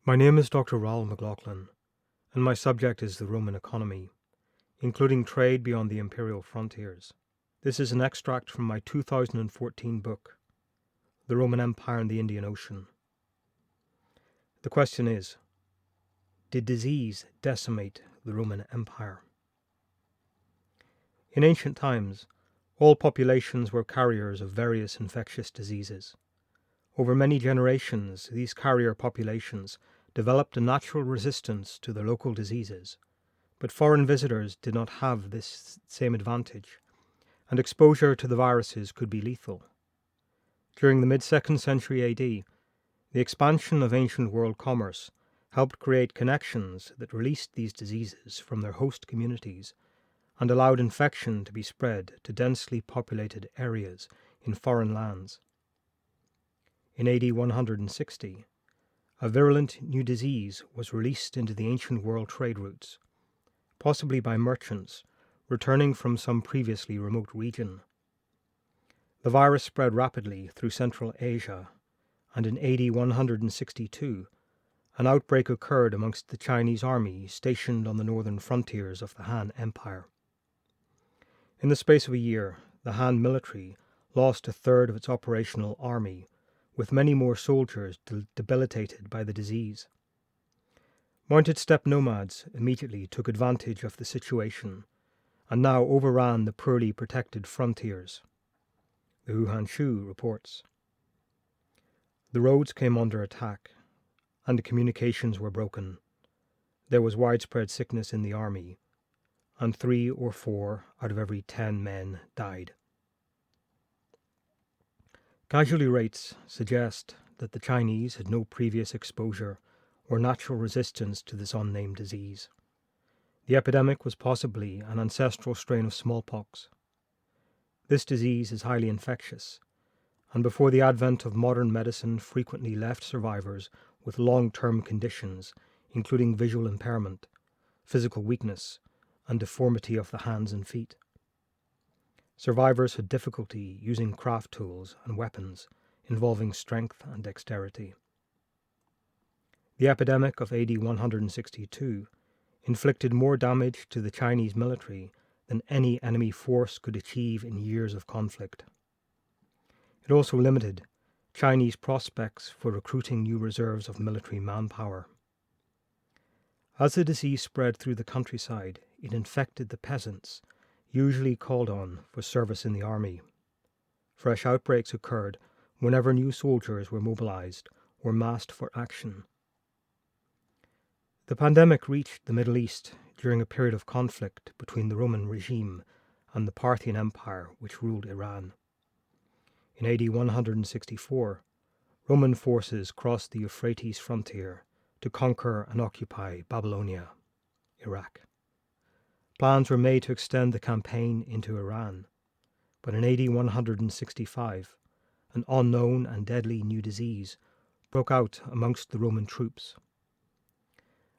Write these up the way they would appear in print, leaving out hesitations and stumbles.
My name is Dr. Raoul McLaughlin, and my subject is the Roman economy, including trade beyond the imperial frontiers. This is an extract from my 2014 book, The Roman Empire and the Indian Ocean. The question is, did disease decimate the Roman Empire? In ancient times, all populations were carriers of various infectious diseases. Over many generations, these carrier populations developed a natural resistance to their local diseases, but foreign visitors did not have this same advantage, and exposure to the viruses could be lethal. During the mid-2nd century AD, the expansion of ancient world commerce helped create connections that released these diseases from their host communities and allowed infection to be spread to densely populated areas in foreign lands. In AD 160, a virulent new disease was released into the ancient world trade routes, possibly by merchants returning from some previously remote region. The virus spread rapidly through Central Asia, and in AD 162, an outbreak occurred amongst the Chinese army stationed on the northern frontiers of the Han Empire. In the space of a year, the Han military lost a third of its operational army, with many more soldiers debilitated by the disease. Mounted steppe nomads immediately took advantage of the situation and now overran the poorly protected frontiers. The Wuhan Shu reports. The roads came under attack, and the communications were broken. There was widespread sickness in the army, and 3 or 4 out of every 10 men died. Casualty rates suggest that the Chinese had no previous exposure or natural resistance to this unnamed disease. The epidemic was possibly an ancestral strain of smallpox. This disease is highly infectious, and before the advent of modern medicine frequently left survivors with long-term conditions, including visual impairment, physical weakness, and deformity of the hands and feet. Survivors had difficulty using craft tools and weapons involving strength and dexterity. The epidemic of AD 162 inflicted more damage to the Chinese military than any enemy force could achieve in years of conflict. It also limited Chinese prospects for recruiting new reserves of military manpower. As the disease spread through the countryside, it infected the peasants, usually called on for service in the army. Fresh outbreaks occurred whenever new soldiers were mobilized or massed for action. The pandemic reached the Middle East during a period of conflict between the Roman regime and the Parthian Empire, which ruled Iran. In AD 164, Roman forces crossed the Euphrates frontier to conquer and occupy Babylonia, Iraq. Plans were made to extend the campaign into Iran, but in AD 165, an unknown and deadly new disease broke out amongst the Roman troops.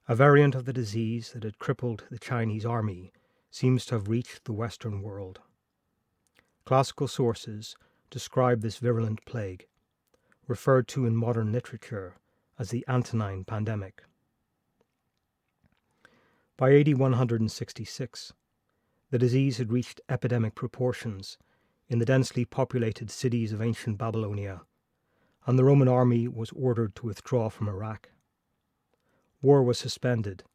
A variant of the disease that had crippled the Chinese army seems to have reached the Western world. Classical sources describe this virulent plague, referred to in modern literature as the Antonine Pandemic. By AD 166, the disease had reached epidemic proportions in the densely populated cities of ancient Babylonia, and the Roman army was ordered to withdraw from Iraq. War was suspended,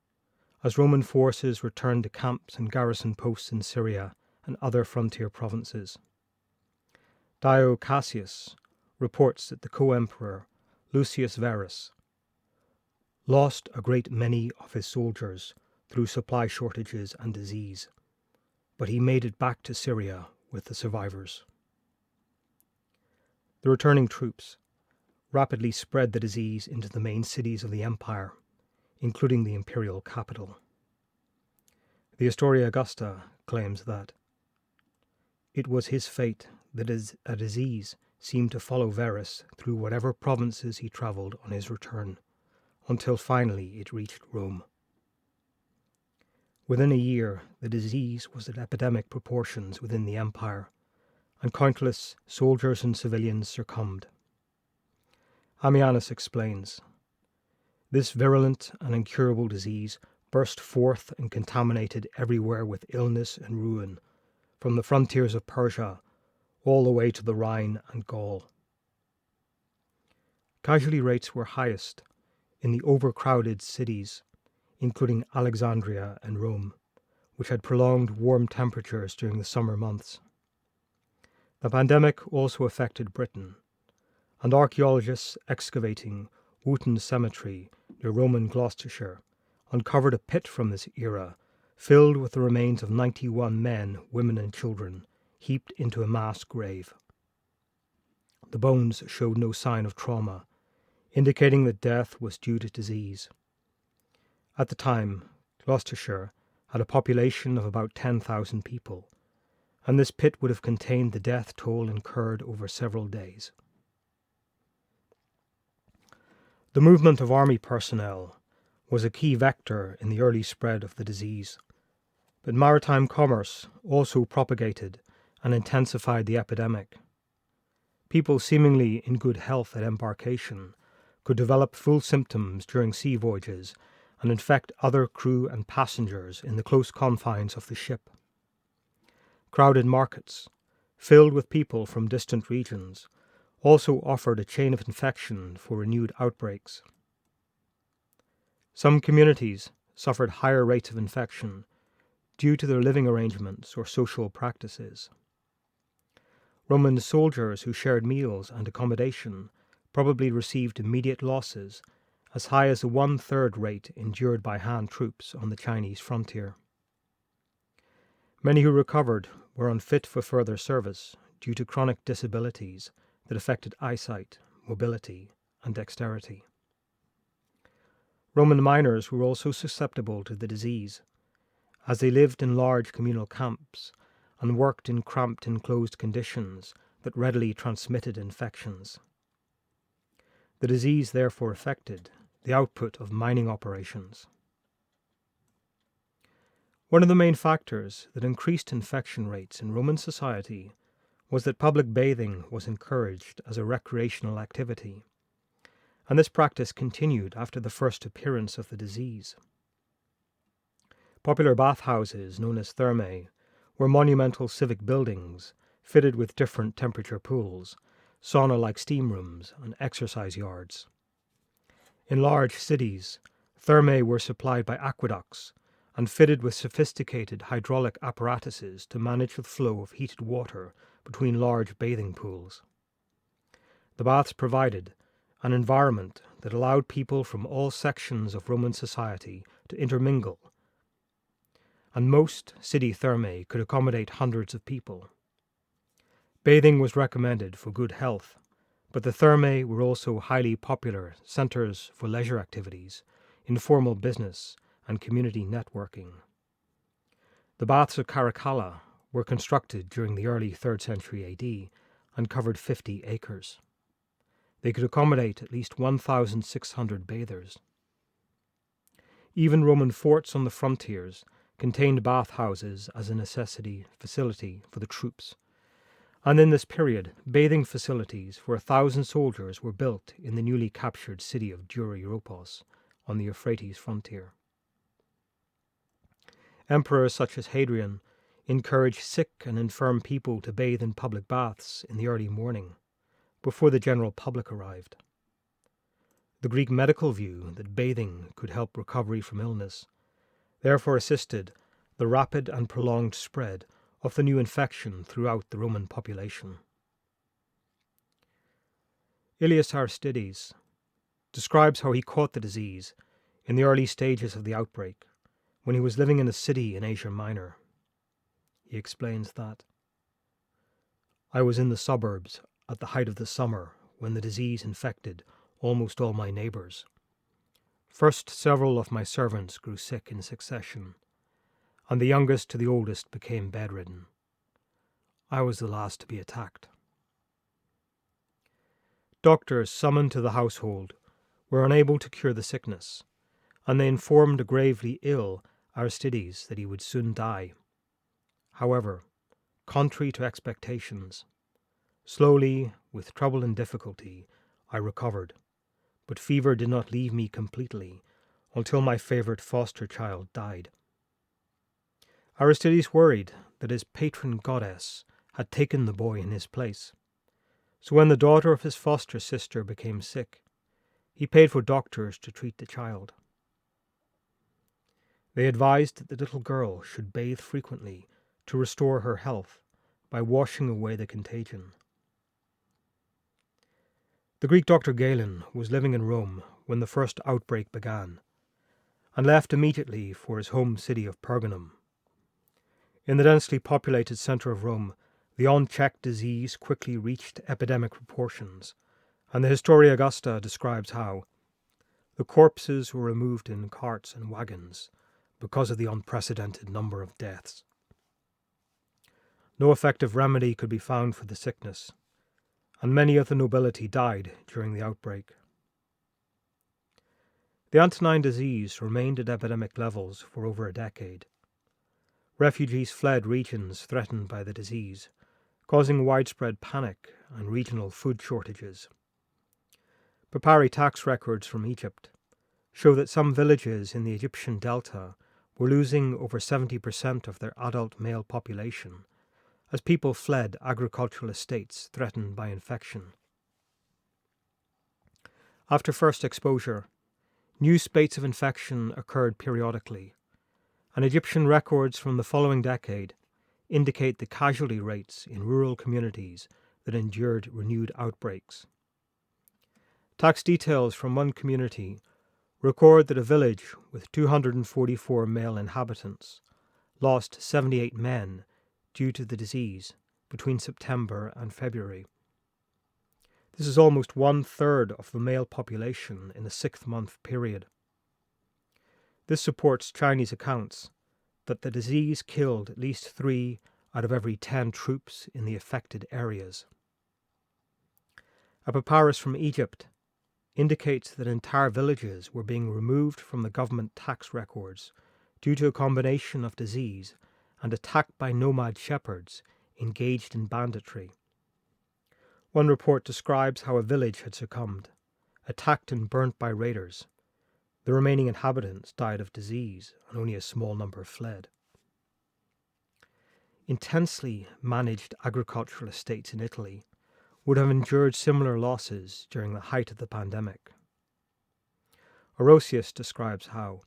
as Roman forces returned to camps and garrison posts in Syria and other frontier provinces. Dio Cassius reports that the co-emperor Lucius Verus lost a great many of his soldiers through supply shortages and disease, but he made it back to Syria with the survivors. The returning troops rapidly spread the disease into the main cities of the empire, including the imperial capital. The Historia Augusta claims that it was his fate that a disease seemed to follow Verus through whatever provinces he travelled on his return, until finally it reached Rome. Within a year, the disease was at epidemic proportions within the empire, and countless soldiers and civilians succumbed. Ammianus explains, This virulent and incurable disease burst forth and contaminated everywhere with illness and ruin, from the frontiers of Persia all the way to the Rhine and Gaul. Casualty rates were highest in the overcrowded cities, including Alexandria and Rome, which had prolonged warm temperatures during the summer months. The pandemic also affected Britain, and archaeologists excavating Wootton Cemetery near Roman Gloucestershire uncovered a pit from this era filled with the remains of 91 men, women and children heaped into a mass grave. The bones showed no sign of trauma, indicating that death was due to disease. At the time, Gloucestershire had a population of about 10,000 people, and this pit would have contained the death toll incurred over several days. The movement of army personnel was a key vector in the early spread of the disease, but maritime commerce also propagated and intensified the epidemic. People seemingly in good health at embarkation could develop full symptoms during sea voyages and infect other crew and passengers in the close confines of the ship. Crowded markets, filled with people from distant regions, also offered a chain of infection for renewed outbreaks. Some communities suffered higher rates of infection due to their living arrangements or social practices. Roman soldiers who shared meals and accommodation probably received immediate losses as high as the 1/3 rate endured by Han troops on the Chinese frontier. Many who recovered were unfit for further service due to chronic disabilities that affected eyesight, mobility, and dexterity. Roman miners were also susceptible to the disease, as they lived in large communal camps and worked in cramped enclosed conditions that readily transmitted infections. The disease therefore affected the output of mining operations. One of the main factors that increased infection rates in Roman society was that public bathing was encouraged as a recreational activity, and this practice continued after the first appearance of the disease. Popular bathhouses, known as thermae, were monumental civic buildings fitted with different temperature pools, sauna-like steam rooms, and exercise yards. In large cities, thermae were supplied by aqueducts and fitted with sophisticated hydraulic apparatuses to manage the flow of heated water between large bathing pools. The baths provided an environment that allowed people from all sections of Roman society to intermingle, and most city thermae could accommodate hundreds of people. Bathing was recommended for good health, but the thermae were also highly popular centers for leisure activities, informal business, and community networking. The baths of Caracalla were constructed during the early 3rd century AD and covered 50 acres. They could accommodate at least 1,600 bathers. Even Roman forts on the frontiers contained bathhouses as a necessity facility for the troops, and in this period, bathing facilities for 1,000 soldiers were built in the newly captured city of Dura-Europos on the Euphrates frontier. Emperors such as Hadrian encouraged sick and infirm people to bathe in public baths in the early morning, before the general public arrived. The Greek medical view that bathing could help recovery from illness therefore assisted the rapid and prolonged spread of the new infection throughout the Roman population. Aelius Aristides describes how he caught the disease in the early stages of the outbreak when he was living in a city in Asia Minor. He explains that, "I was in the suburbs at the height of the summer when the disease infected almost all my neighbours. First, several of my servants grew sick in succession, and the youngest to the oldest became bedridden. I was the last to be attacked." Doctors summoned to the household were unable to cure the sickness, and they informed a gravely ill Aristides that he would soon die. However, contrary to expectations, slowly, with trouble and difficulty, I recovered, but fever did not leave me completely until my favorite foster child died. Aristides worried that his patron goddess had taken the boy in his place. So when the daughter of his foster sister became sick, he paid for doctors to treat the child. They advised that the little girl should bathe frequently to restore her health by washing away the contagion. The Greek doctor Galen was living in Rome when the first outbreak began, and left immediately for his home city of Pergamum. In the densely populated centre of Rome, the unchecked disease quickly reached epidemic proportions, and the Historia Augusta describes how the corpses were removed in carts and wagons because of the unprecedented number of deaths. No effective remedy could be found for the sickness, and many of the nobility died during the outbreak. The Antonine disease remained at epidemic levels for over a decade. Refugees fled regions threatened by the disease, causing widespread panic and regional food shortages. Papyri tax records from Egypt show that some villages in the Egyptian delta were losing over 70% of their adult male population as people fled agricultural estates threatened by infection. After first exposure, new spates of infection occurred periodically, and Egyptian records from the following decade indicate the casualty rates in rural communities that endured renewed outbreaks. Tax details from one community record that a village with 244 male inhabitants lost 78 men due to the disease between September and February. This is almost 1/3 of the male population in a 6-month period. This supports Chinese accounts that the disease killed at least 3 out of every 10 troops in the affected areas. A papyrus from Egypt indicates that entire villages were being removed from the government tax records due to a combination of disease and attack by nomad shepherds engaged in banditry. One report describes how a village had succumbed, attacked and burnt by raiders. The remaining inhabitants died of disease, and only a small number fled. Intensely managed agricultural estates in Italy would have endured similar losses during the height of the pandemic. Orosius describes how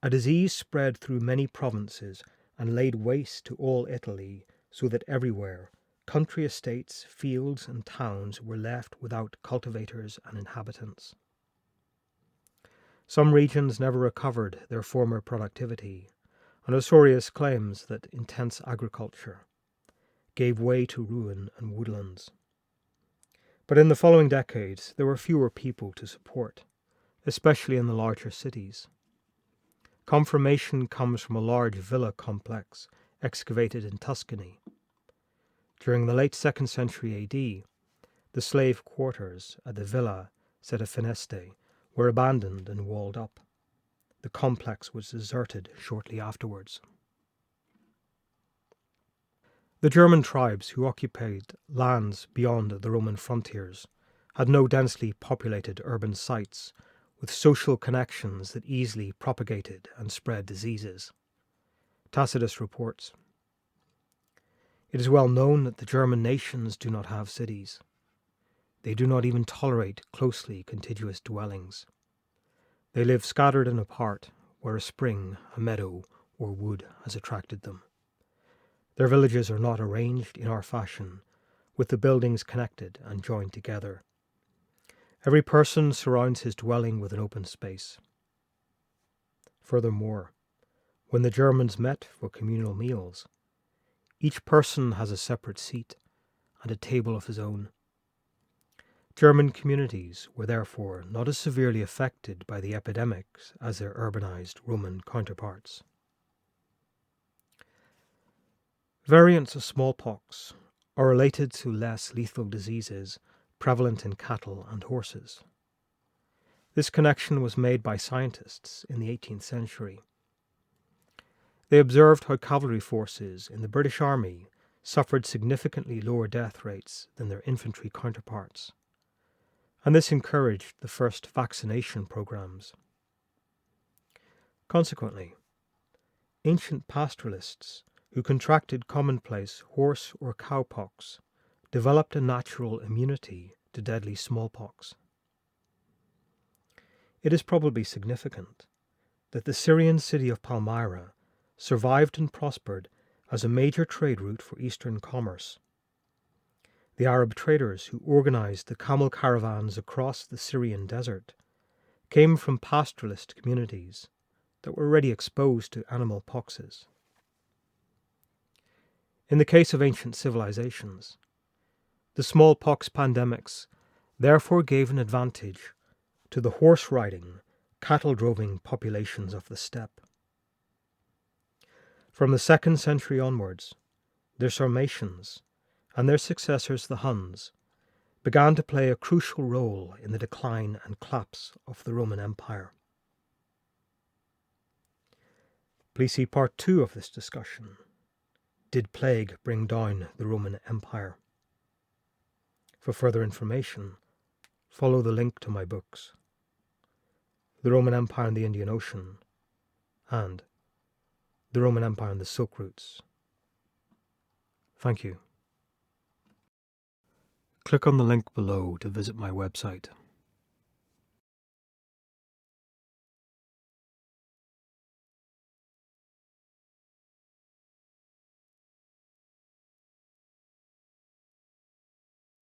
a disease spread through many provinces and laid waste to all Italy, so that everywhere country estates, fields, and towns were left without cultivators and inhabitants. Some regions never recovered their former productivity, and Osorius claims that intense agriculture gave way to ruin and woodlands. But in the following decades, there were fewer people to support, especially in the larger cities. Confirmation comes from a large villa complex excavated in Tuscany. During the late 2nd century AD, the slave quarters at the Villa Sette Fineste were abandoned and walled up. The complex was deserted shortly afterwards. The German tribes who occupied lands beyond the Roman frontiers had no densely populated urban sites with social connections that easily propagated and spread diseases. Tacitus reports, "It is well known that the German nations do not have cities. They do not even tolerate closely contiguous dwellings. They live scattered and apart, where a spring, a meadow, or wood has attracted them. Their villages are not arranged in our fashion, with the buildings connected and joined together. Every person surrounds his dwelling with an open space. Furthermore, when the Germans met for communal meals, each person has a separate seat and a table of his own. German communities were therefore not as severely affected by the epidemics as their urbanized Roman counterparts." Variants of smallpox are related to less lethal diseases prevalent in cattle and horses. This connection was made by scientists in the 18th century. They observed how cavalry forces in the British Army suffered significantly lower death rates than their infantry counterparts, and this encouraged the first vaccination programs. Consequently, ancient pastoralists who contracted commonplace horse or cowpox developed a natural immunity to deadly smallpox. It is probably significant that the Syrian city of Palmyra survived and prospered as a major trade route for Eastern commerce. The Arab traders who organized the camel caravans across the Syrian desert came from pastoralist communities that were already exposed to animal poxes. In the case of ancient civilizations, the smallpox pandemics therefore gave an advantage to the horse-riding, cattle-droving populations of the steppe. From the 2nd century onwards, the Sarmatians and their successors the Huns began to play a crucial role in the decline and collapse of the Roman Empire. Please see part 2 of this discussion. Did plague bring down the Roman Empire? For further information, follow the link to my books, The Roman Empire and the Indian Ocean, and The Roman Empire and the Silk Routes. Thank you. Click on the link below to visit my website.